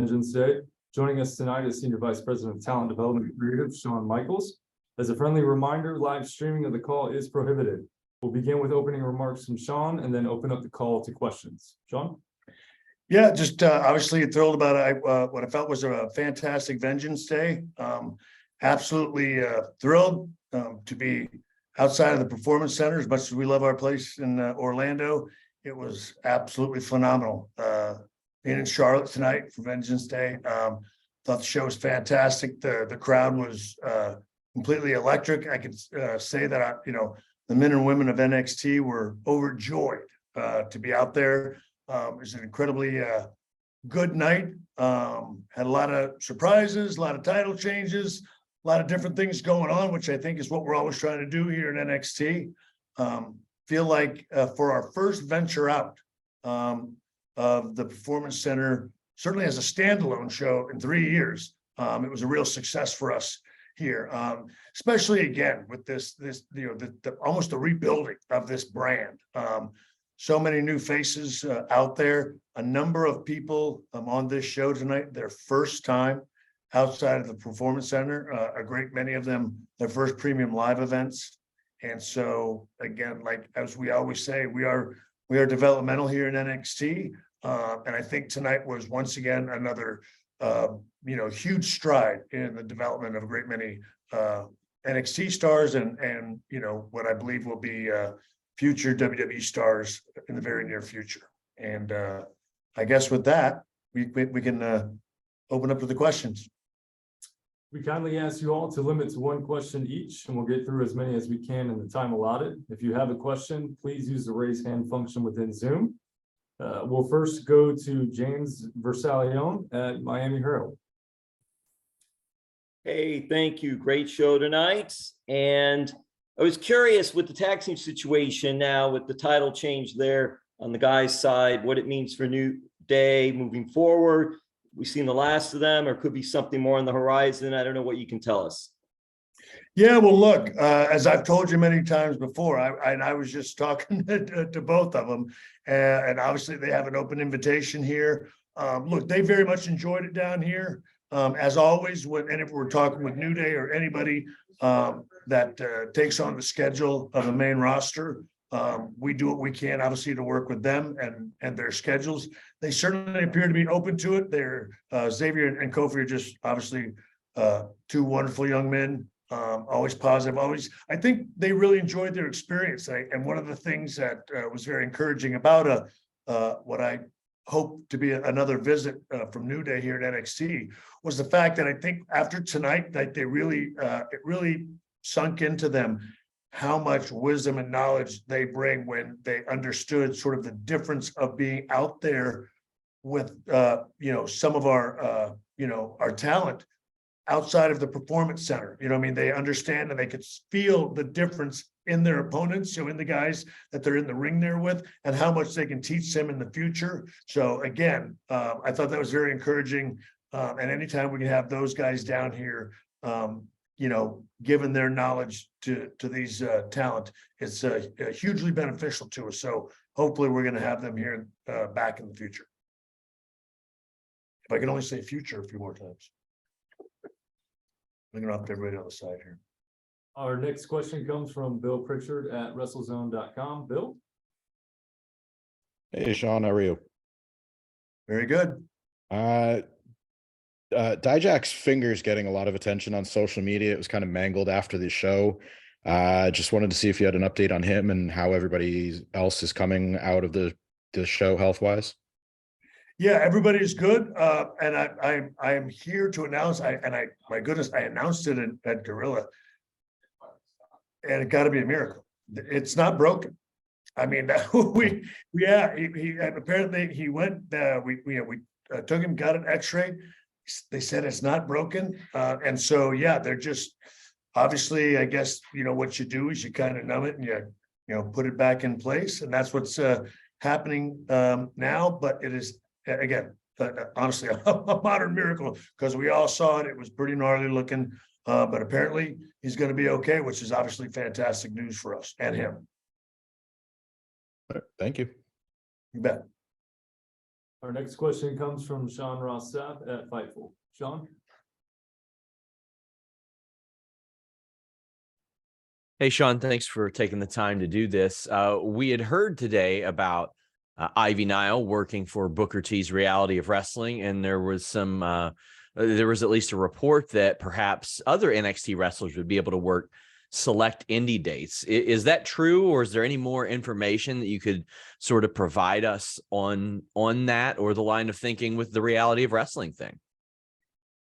Vengeance Day. Joining us tonight is Senior Vice President of Talent Development and Creative, Shawn Michaels. As a friendly reminder, live streaming of the call is prohibited. We'll begin with opening remarks from Shawn and then open up the call to questions. Shawn? Yeah, just obviously thrilled about what I felt was a fantastic Vengeance Day. Absolutely thrilled to be outside of the Performance Center. As much as we love our place in Orlando, it was absolutely phenomenal. Being in Charlotte tonight for Vengeance Day, thought the show was fantastic. The crowd was completely electric. I could say that the men and women of NXT were overjoyed to be out there. It was an incredibly good night. Had a lot of surprises, a lot of title changes, a lot of different things going on, which I think is what we're always trying to do here in NXT. Feel like for our first venture out of the Performance Center, certainly as a standalone show in 3 years, it was a real success for us here, especially again with this almost the rebuilding of this brand. So many new faces out there. A number of people on this show tonight, their first time outside of the Performance Center. A great many of them, their first premium live events. And so again, like as we always say, we are developmental here in NXT. And I think tonight was once again another huge stride in the development of a great many NXT stars and what I believe will be future WWE stars in the very near future. And I guess with that, we can open up to the questions. We kindly ask you all to limit to one question each, and we'll get through as many as we can in the time allotted. If you have a question, please use the raise hand function within Zoom. We'll first go to James Versalion at Miami Herald. Hey, thank you. Great show tonight. And I was curious with the tag team situation now, with the title change there on the guys' side, what it means for New Day moving forward. We've seen the last of them, or could be something more on the horizon. I don't know what you can tell us. Yeah, well, look, as I've told you many times before, I was just talking to both of them, and obviously they have an open invitation here. Look, they very much enjoyed it down here. As always, if we're talking with New Day or anybody that takes on the schedule of the main roster, we do what we can, obviously, to work with them and their schedules. They certainly appear to be open to it. They're Xavier and Kofi are just obviously two wonderful young men. Always positive, I think they really enjoyed their experience. And one of the things that was very encouraging about what I hope to be another visit from New Day here at NXT was the fact that I think after tonight, that it really sunk into them how much wisdom and knowledge they bring when they understood sort of the difference of being out there with some of our talent outside of the Performance Center. They understand and they could feel the difference in their opponents, in the guys that they're in the ring there with, and how much they can teach them in the future. So again, I thought that was very encouraging. And anytime we can have those guys down here, given their knowledge to these talent, it's hugely beneficial to us. So hopefully we're going to have them here back in the future. If I can only say future a few more times. Looking up to everybody on the side here. Our next question comes from Bill Pritchard at WrestleZone.com. Bill? Hey, Shawn, how are you? Very good. Dijak's finger's getting a lot of attention on social media. It was kind of mangled after the show. Just wanted to see if you had an update on him and how everybody else is coming out of the show health-wise. Yeah, everybody's good. And I am here to announce, my goodness, I announced it at Gorilla. And it got to be a miracle. It's not broken. Apparently he went, we took him, got an x-ray. They said it's not broken. And so, yeah, they're just, obviously, I guess, what you do is you kind of numb it and you put it back in place. And that's what's happening now. But it is, again, honestly, a modern miracle, because we all saw it. It was pretty gnarly looking. But apparently he's going to be okay, which is obviously fantastic news for us and him. Thank you. You bet. Our next question comes from Shawn Ross Sapp at Fightful. Shawn? Hey, Shawn, thanks for taking the time to do this. We had heard today about Ivy Nile working for Booker T's Reality of Wrestling, and there was at least a report that perhaps other NXT wrestlers would be able to work select indie dates. Is that true, or is there any more information that you could sort of provide us on that, or the line of thinking with the Reality of Wrestling thing?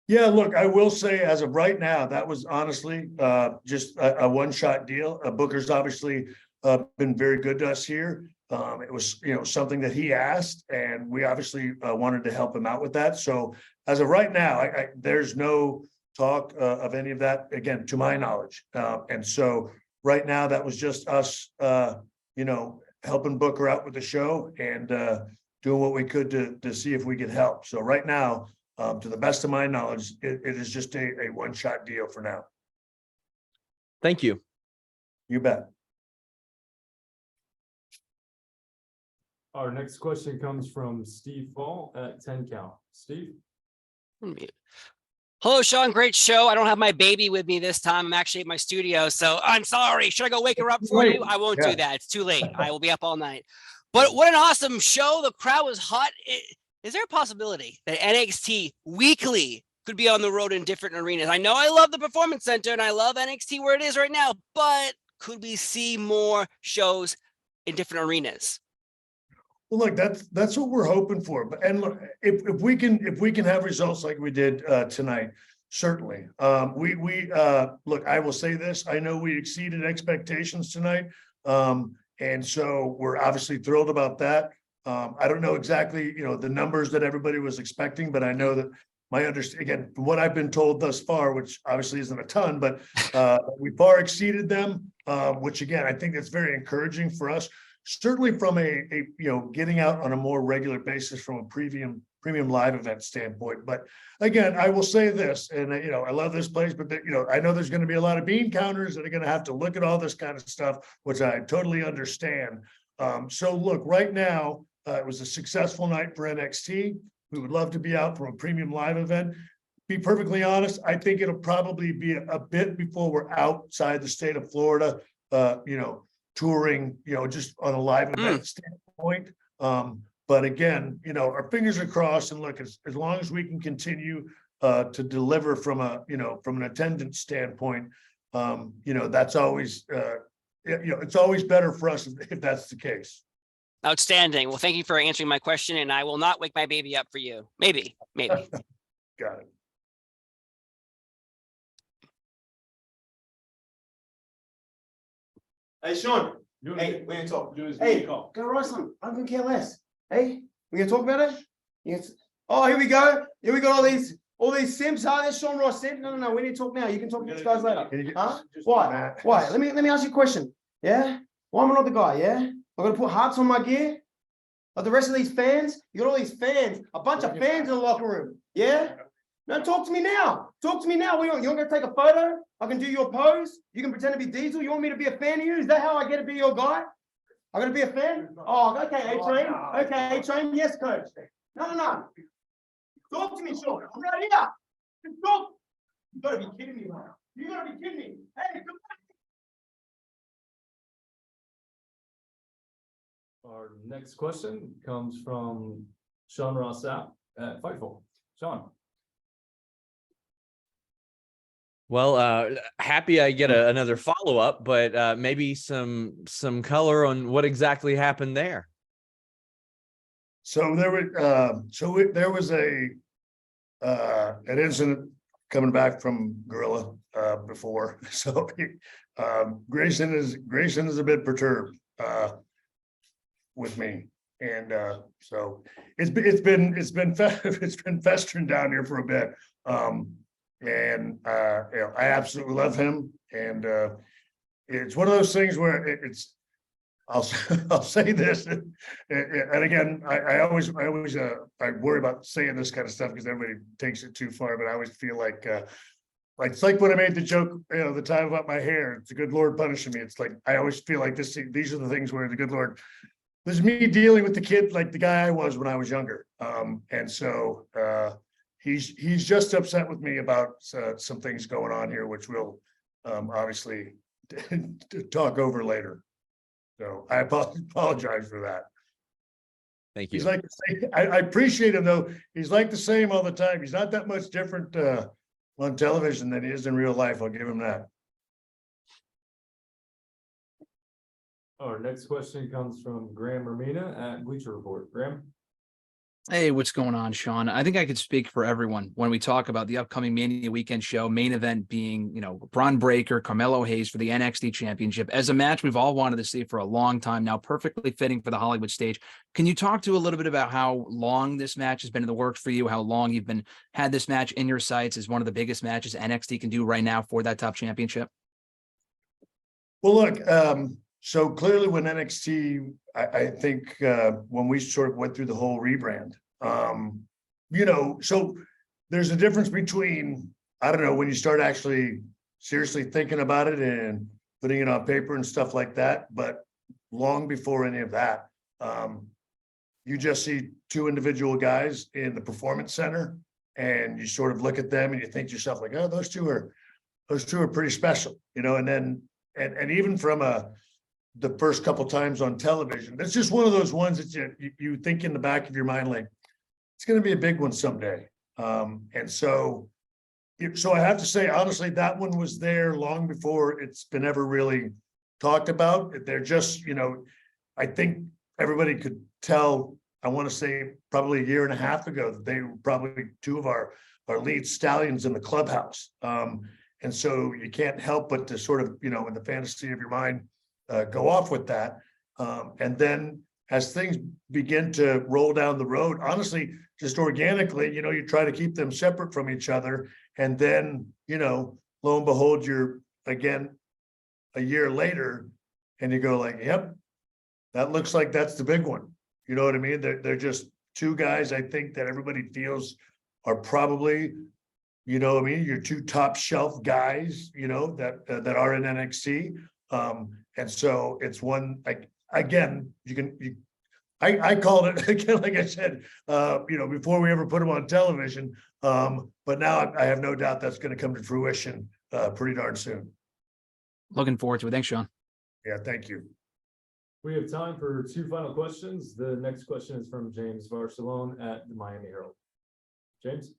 Yeah, look, I will say as of right now, that was honestly just a one-shot deal. Booker's obviously been very good to us here. It was, something that he asked, and we obviously wanted to help him out with that. So as of right now, there's no talk of any of that, again, to my knowledge. And so right now, that was just us, helping Booker out with the show and doing what we could to see if we could help. So right now, to the best of my knowledge, it is just a one-shot deal for now. Thank you. You bet. Our next question comes from Steve Fall at 10 Count. Steve? Hello, Shawn. Great show. I don't have my baby with me this time. I'm actually at my studio, so I'm sorry. Should I go wake her up for you? I won't do that. It's too late. I will be up all night. But what an awesome show. The crowd was hot. Is there a possibility that NXT weekly could be on the road in different arenas? I know I love the Performance Center and I love NXT where it is right now, but could we see more shows in different arenas? Well, look, that's what we're hoping for. But and look, if we can have results like we did tonight, certainly. Look, I will say this. I know we exceeded expectations tonight, and so we're obviously thrilled about that. I don't know exactly, the numbers that everybody was expecting, but I know that my understanding, again, from what I've been told thus far, which obviously isn't a ton, but we far exceeded them, which again, I think that's very encouraging for us. Certainly from a getting out on a more regular basis from a premium live event standpoint. But again, I will say this, and I love this place, but I know there's going to be a lot of bean counters that are going to have to look at all this kind of stuff, which I totally understand. So look, right now, it was a successful night for NXT. We would love to be out for a premium live event. Be perfectly honest, I think it'll probably be a bit before we're outside the state of Florida, touring, just on a live event standpoint. But again, our fingers are crossed, and look, as long as we can continue to deliver from an attendance standpoint, that's always, it's always better for us if that's the case. Outstanding. Well, thank you for answering my question, and I will not wake my baby up for you. Maybe. Got it. Hey, Shawn. Hey, we're gonna talk. Hey, go wrestling. I'm gonna care less. Hey, we gonna talk about it? Oh, here we go. Here we got all these simps. Huh? There's Shawn Ross simp. No. We need to talk now. You can talk to these guys later. Huh? Why? Why? Let me ask you a question. Yeah? Why am I not the guy? Yeah? I'm gonna put hearts on my gear. Like the rest of these fans, you got all these fans, a bunch of fans in the locker room. Yeah? No, talk to me now. Talk to me now. What, you want to take a photo? I can do your pose. You can pretend to be Diesel. You want me to be a fan of you? Is that how I get to be your guy? I'm going to be a fan? Oh, okay, A-Train. Okay, A-Train. Yes, coach. No. Talk to me, Shawn. I'm right here. Just talk. You got to be kidding me, man. You got to be kidding me. Hey, come on. Our next question comes from Shawn Ross Sapp at Fightful. Shawn? Well, happy I get another follow-up, but maybe some color on what exactly happened there. So there was an incident coming back from Gorilla before. So Grayson is a bit perturbed with me, and so it's been festering down here for a bit. And I absolutely love him, and it's one of those things where I'll say this, and again, I worry about saying this kind of stuff because everybody takes it too far, but I always feel like it's like when I made the joke, the time about my hair. It's the good Lord punishing me. It's like I always feel like these are the things where the good Lord this is me dealing with the kid like the guy I was when I was younger. And so he's just upset with me about some things going on here, which we'll obviously talk over later. So I apologize for that. Thank you. He's like, I appreciate him though. He's like the same all the time. He's not that much different on television than he is in real life. I'll give him that. Our next question comes from Graham Romina at Bleacher Report. Graham? Hey, what's going on, Shawn? I think I could speak for everyone when we talk about the upcoming Mania weekend show, main event being, Braun Breaker, Carmelo Hayes for the NXT championship as a match we've all wanted to see for a long time now, perfectly fitting for the Hollywood stage. Can you talk to a little bit about how long this match has been in the works for you, how long you've had this match in your sights as one of the biggest matches NXT can do right now for that top championship? Well, look, so clearly when NXT, I think when we sort of went through the whole rebrand, so there's a difference between, I don't know, when you start actually seriously thinking about it and putting it on paper and stuff like that. But long before any of that, you just see two individual guys in the performance center and you sort of look at them and you think to yourself like, oh, those two are pretty special, and then, and even from the first couple times on television, that's just one of those ones that you think in the back of your mind, like, it's going to be a big one someday. And so I have to say, honestly, that one was there long before it's been ever really talked about. They're just, I think everybody could tell, I want to say probably a year and a half ago, that they were probably two of our lead stallions in the clubhouse. And so you can't help but to sort of, in the fantasy of your mind, go off with that. And then as things begin to roll down the road, honestly, just organically, you try to keep them separate from each other. And then, lo and behold, you're again a year later and you go like, yep, that looks like that's the big one. You know what I mean? They're just two guys, I think, that everybody feels are probably, your two top shelf guys, that are in NXT. And so it's one, like, again, I called it again, like I said, before we ever put them on television. But now I have no doubt that's going to come to fruition pretty darn soon. Looking forward to it. Thanks, Shawn. Yeah, thank you. We have time for two final questions. The next question is from James Varsalone at the Miami Herald. James?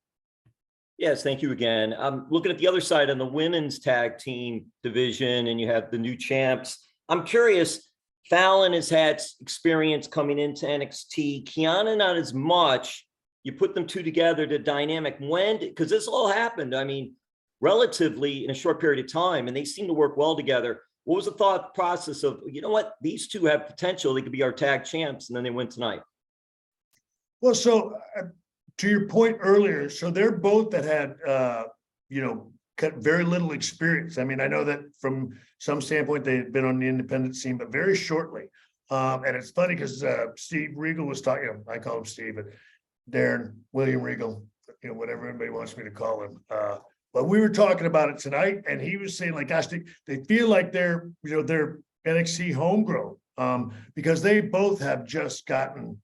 Yes, thank you again. I'm looking at the other side on the women's tag team division, and you have the new champs. I'm curious, Fallon has had experience coming into NXT. Kiana, not as much. You put them two together, the dynamic. Because this all happened, relatively in a short period of time, and they seem to work well together. What was the thought process of, these two have potential, they could be our tag champs, and then they win tonight? Well, so to your point earlier, so they're both that had, very little experience. I know that from some standpoint, they had been on the independent scene, but very shortly. And it's funny because Steve Regal was talking, I call him Steve, but Darren, William Regal, whatever anybody wants me to call him. But we were talking about it tonight, and he was saying, like, gosh, they feel like they're NXT homegrown, because they both have just gotten,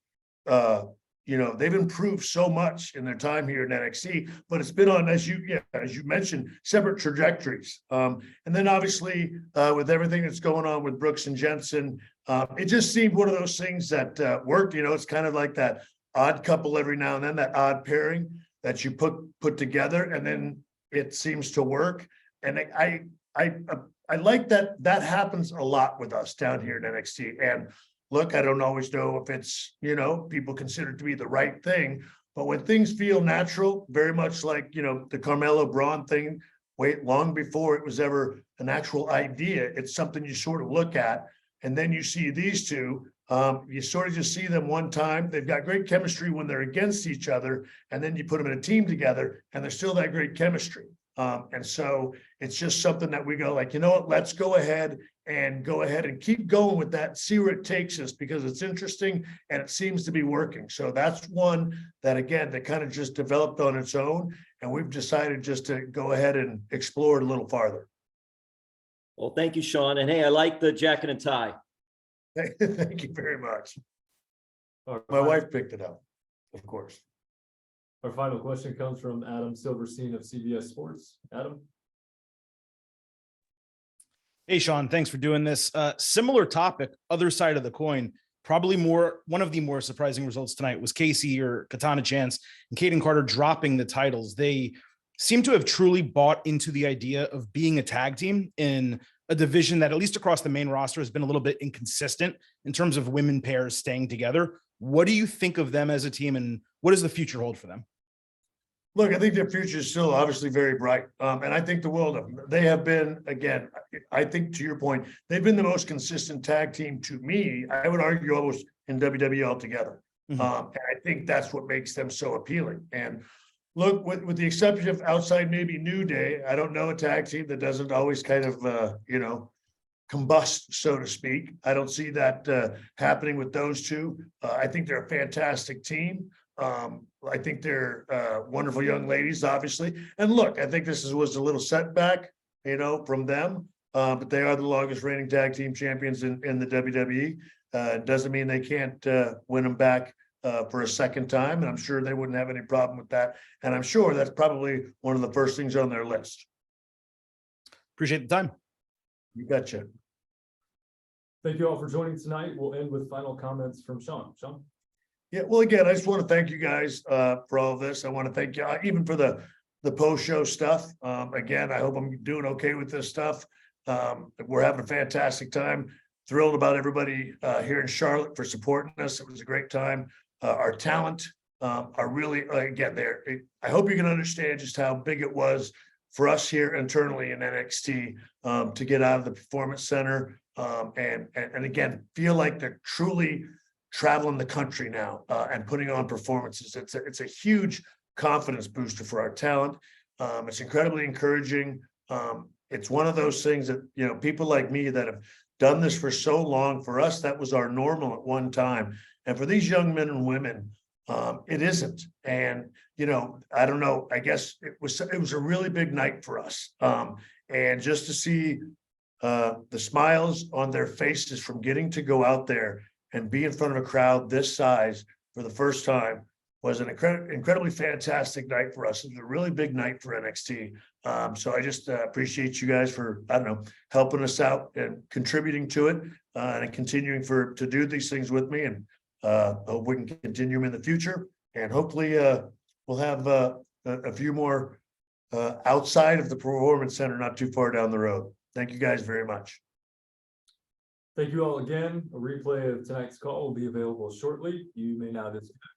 they've improved so much in their time here in NXT, but it's been on, as you mentioned, separate trajectories. And then obviously with everything that's going on with Brooks and Jensen, it just seemed one of those things that worked. It's kind of like that odd couple every now and then, that odd pairing that you put together, and then it seems to work. And I like that happens a lot with us down here in NXT. And look, I don't always know if it's, people consider it to be the right thing, but when things feel natural, very much like, the Carmelo Braun thing, long before it was ever an actual idea, it's something you sort of look at, and then you see these two, you sort of just see them one time. They've got great chemistry when they're against each other, and then you put them in a team together and there's still that great chemistry. And so it's just something that we go like, let's go ahead and keep going with that, see where it takes us, because it's interesting and it seems to be working. So that's one that, again, that kind of just developed on its own, and we've decided just to go ahead and explore it a little farther. Well, thank you, Shawn. And hey, I like the jacket and tie. Thank you very much. My wife picked it up, of course. Our final question comes from Adam Silverstein of CBS Sports. Adam? Hey, Shawn, thanks for doing this. Similar topic, other side of the coin. Probably one of the more surprising results tonight was Casey or Katana Chance and Kaden Carter dropping the titles. They seem to have truly bought into the idea of being a tag team in a division that, at least across the main roster, has been a little bit inconsistent in terms of women pairs staying together. What do you think of them as a team, and what does the future hold for them? Look, I think their future is still obviously very bright. And I think the world of them. They have been, again, I think to your point, they've been the most consistent tag team to me. I would argue almost in WWE altogether. Mhm. And I think that's what makes them so appealing. And look, with the exception of outside maybe New Day, I don't know a tag team that doesn't always kind of, combust, so to speak. I don't see that happening with those two. I think they're a fantastic team. I think they're wonderful young ladies, obviously. And look, I think this was a little setback, from them. But they are the longest reigning tag team champions in the WWE. Doesn't mean they can't win them back for a second time. And I'm sure they wouldn't have any problem with that. And I'm sure that's probably one of the first things on their list. Appreciate the time. You betcha. Thank you all for joining tonight. We'll end with final comments from Shawn. Shawn? Yeah, well, again, I just want to thank you guys for all of this. I want to thank you even for the post-show stuff. Again, I hope I'm doing okay with this stuff. We're having a fantastic time. Thrilled about everybody here in Charlotte for supporting us. It was a great time. Our talent are really, again, there. I hope you can understand just how big it was for us here internally in NXT to get out of the Performance Center and again, feel like they're truly traveling the country now and putting on performances. It's a huge confidence booster for our talent. It's incredibly encouraging. It's one of those things that, people like me that have done this for so long, for us, that was our normal at one time. And for these young men and women, it isn't. And, I don't know, I guess it was a really big night for us. And just to see the smiles on their faces from getting to go out there and be in front of a crowd this size for the first time was an incredibly fantastic night for us. It was a really big night for NXT. So I just appreciate you guys for, helping us out and contributing to it and continuing to do these things with me. And hope we can continue them in the future. And hopefully we'll have a few more outside of the Performance Center, not too far down the road. Thank you guys very much. Thank you all again. A replay of tonight's call will be available shortly. You may now disconnect.